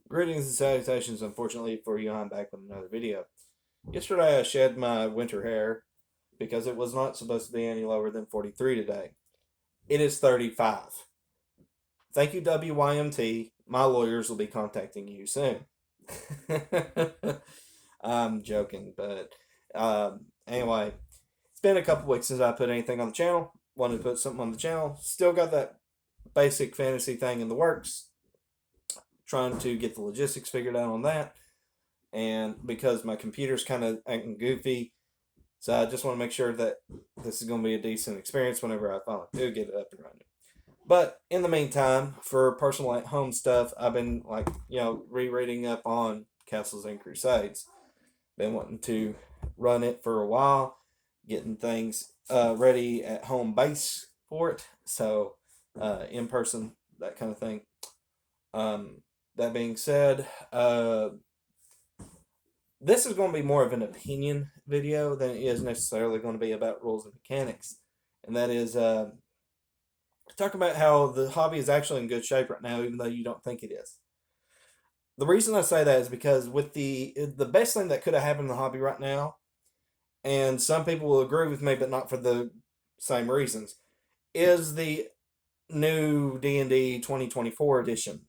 Greetings and salutations. Unfortunately for you, I'm back with another video. Yesterday I shed my winter hair because it was not supposed to be any lower than 43 today. It is 35. Thank you, WYMT. My lawyers will be contacting you soon. I'm joking, but anyway, it's been a couple weeks since I put anything on the channel. Wanted to put something on the channel. Still got that basic fantasy thing in the works. Trying to get the logistics figured out on that. And because my computer's kind of acting goofy, so I just want to make sure that this is going to be a decent experience whenever I finally do get it up and running. But in the meantime, for personal at home stuff, I've been rereading up on Castles and Crusades. Been wanting to run it for a while, getting things ready at home base for it. So in person, that kind of thing. That being said, this is going to be more of an opinion video than it is necessarily going to be about rules and mechanics. And that is talk about how the hobby is actually in good shape right now, even though you don't think it is. The reason I say that is because with the best thing that could have happened in the hobby right now, and some people will agree with me, but not for the same reasons, is the new D&D 2024 edition.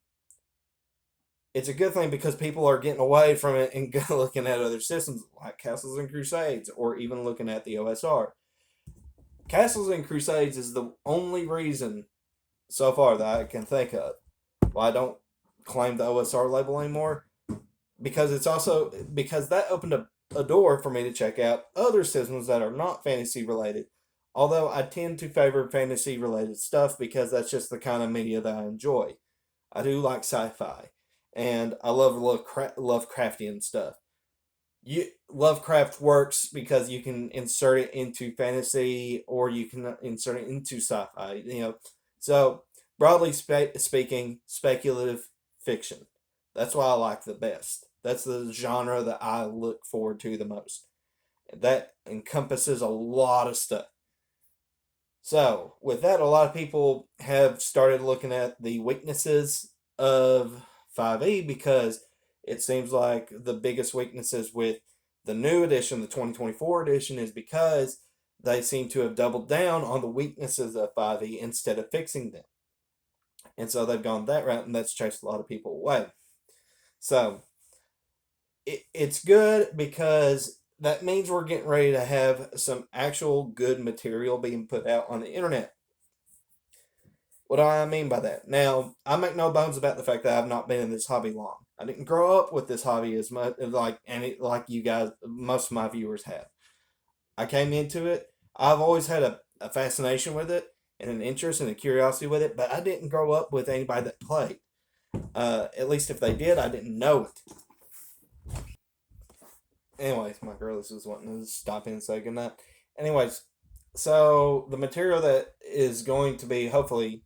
It's a good thing because people are getting away from it and looking at other systems like Castles and Crusades or even looking at the OSR. Castles and Crusades is the only reason so far that I can think of why I don't claim the OSR label anymore, because it's also because that opened a door for me to check out other systems that are not fantasy related. Although I tend to favor fantasy related stuff because that's just the kind of media that I enjoy. I do like sci-fi, and I love Lovecraftian stuff. Lovecraft works because you can insert it into fantasy or you can insert it into sci-fi. So broadly speaking, speculative fiction. That's why I like the best. That's the genre that I look forward to the most. That encompasses a lot of stuff. So, with that, a lot of people have started looking at the weaknesses of 5e because it seems like the biggest weaknesses with the new edition, the 2024 edition, is because they seem to have doubled down on the weaknesses of 5e instead of fixing them. And so they've gone that route, and that's chased a lot of people away. So, it's good because that means we're getting ready to have some actual good material being put out on the internet. What do I mean by that? Now, I make no bones about the fact that I've not been in this hobby long. I didn't grow up with this hobby as much like you guys, most of my viewers have. I came into it. I've always had a fascination with it and an interest and a curiosity with it, but I didn't grow up with anybody that played. At least if they did, I didn't know it. Anyways, my girl is just wanting to stop in and say goodnight. Anyways, so the material that is going to be hopefully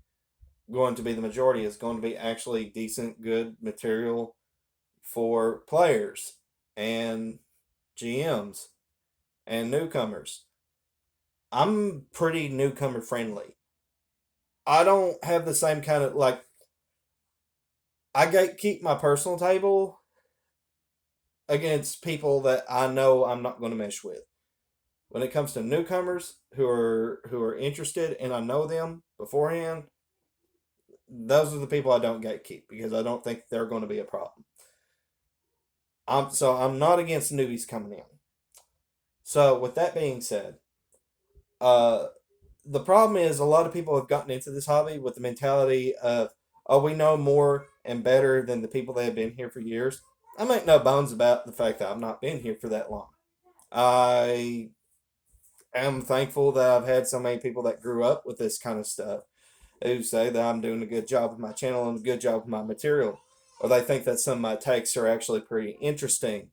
going to be the majority is going to be actually decent, good material for players and GMs and newcomers. I'm pretty newcomer friendly. I don't have the same kind of I gatekeep my personal table against people that I know I'm not going to mesh with. When it comes to newcomers who are interested and I know them beforehand, those are the people I don't gatekeep because I don't think they're going to be a problem. I'm not against newbies coming in. So with that being said, uh, the problem is a lot of people have gotten into this hobby with the mentality of, oh, we know more and better than the people that have been here for years. I make no bones about the fact that I've not been here for that long. I am thankful that I've had so many people that grew up with this kind of stuff who say that I'm doing a good job with my channel and a good job with my material, or they think that some of my takes are actually pretty interesting,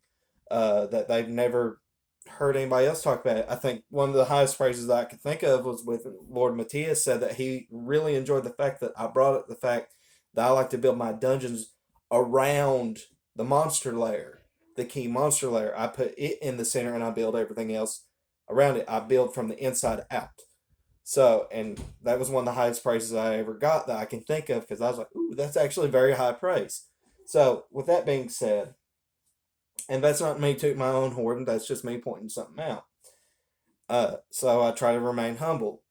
that they've never heard anybody else talk about it. I think one of the highest praises that I could think of was with Lord Matthias said that he really enjoyed the fact that I brought up the fact that I like to build my dungeons around the monster lair, the key monster lair. I put it in the center and I build everything else around it. I build from the inside out. So, and that was one of the highest praises I ever got that I can think of because I was like, ooh, that's actually very high praise. So, with that being said, and that's not me tooting my own horn, that's just me pointing something out. So I try to remain humble.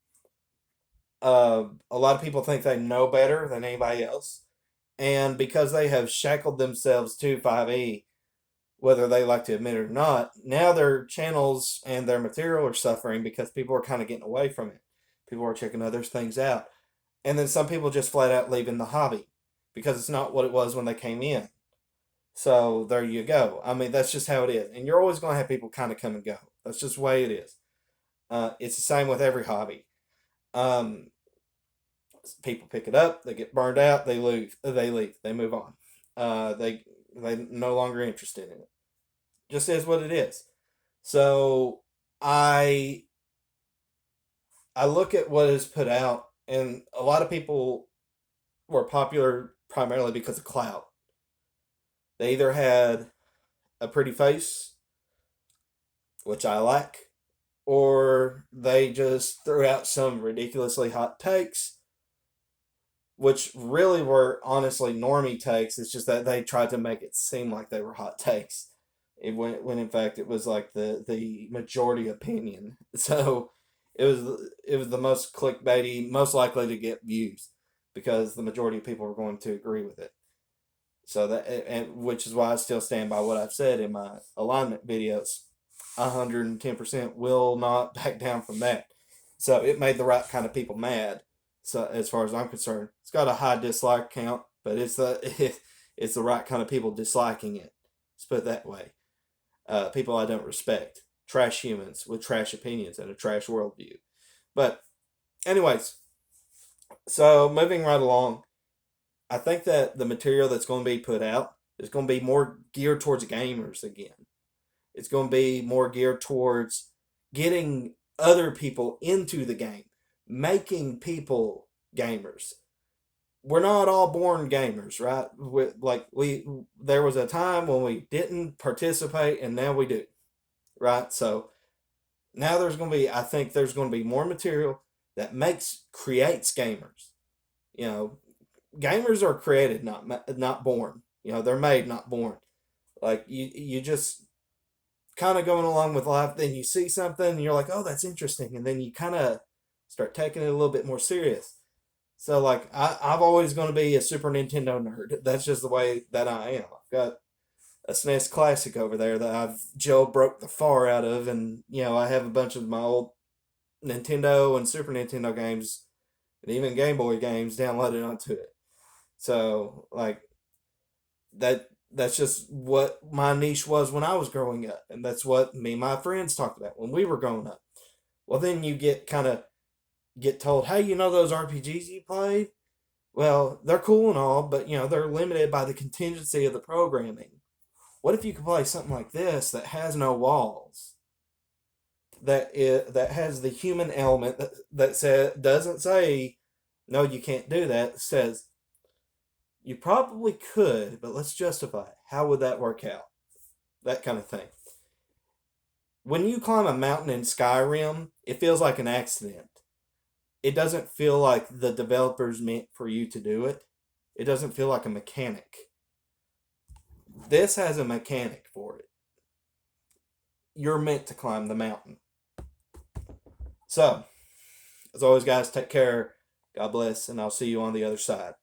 A lot of people think they know better than anybody else, and because they have shackled themselves to 5e, whether they like to admit it or not, now their channels and their material are suffering because people are kind of getting away from it. People are checking other things out. And then some people just flat out leaving the hobby because it's not what it was when they came in. So there you go. I mean, that's just how it is. And you're always going to have people kind of come and go. That's just the way it is. It's the same with every hobby. Um, People pick it up, they get burned out, they leave, they move on. They no longer interested in it. Just is what it is. So I I look at what is put out, and a lot of people were popular primarily because of clout. They either had a pretty face, which I like, or they just threw out some ridiculously hot takes, which really were honestly normie takes. It's just that they tried to make it seem like they were hot takes, when in fact it was like the majority opinion. So it was the most clickbaity, most likely to get views because the majority of people were going to agree with it. So that, and which is why I still stand by what I've said in my alignment videos. 110% will not back down from that. So it made the right kind of people mad. So as far as I'm concerned, it's got a high dislike count, but it's the right kind of people disliking it. Let's put it that way. People I don't respect, trash humans with trash opinions and a trash worldview. But anyways, so moving right along, I think that the material that's going to be put out is going to be more geared towards gamers again. It's going to be more geared towards getting other people into the game, making people gamers. We're not all born gamers, right? There was a time when we didn't participate, and now we do, right? So now I think there's going to be more material that creates gamers. You know, gamers are created, not born. You know, they're made, not born. Like you just kind of going along with life, then you see something and you're like, oh, that's interesting, and then you kind of start taking it a little bit more serious. So like I'm always going to be a Super Nintendo nerd. That's just the way that I am. I've got a SNES Classic over there that I've jailbroke the far out of, and I have a bunch of my old Nintendo and Super Nintendo games and even Game Boy games downloaded onto it. So like that's just what my niche was when I was growing up, and that's what me and my friends talked about when we were growing up. Well, then you get told, hey, those RPGs you played? Well, they're cool and all, but they're limited by the contingency of the programming. What if you could play something like this that has no walls? That has the human element doesn't say no, you can't do that. It says you probably could, but let's justify it. How would that work out? That kind of thing. When you climb a mountain in Skyrim, it feels like an accident. It doesn't feel like the developers meant for you to do it. It doesn't feel like a mechanic. This has a mechanic for it. You're meant to climb the mountain. So, as always, guys, take care. God bless, and I'll see you on the other side.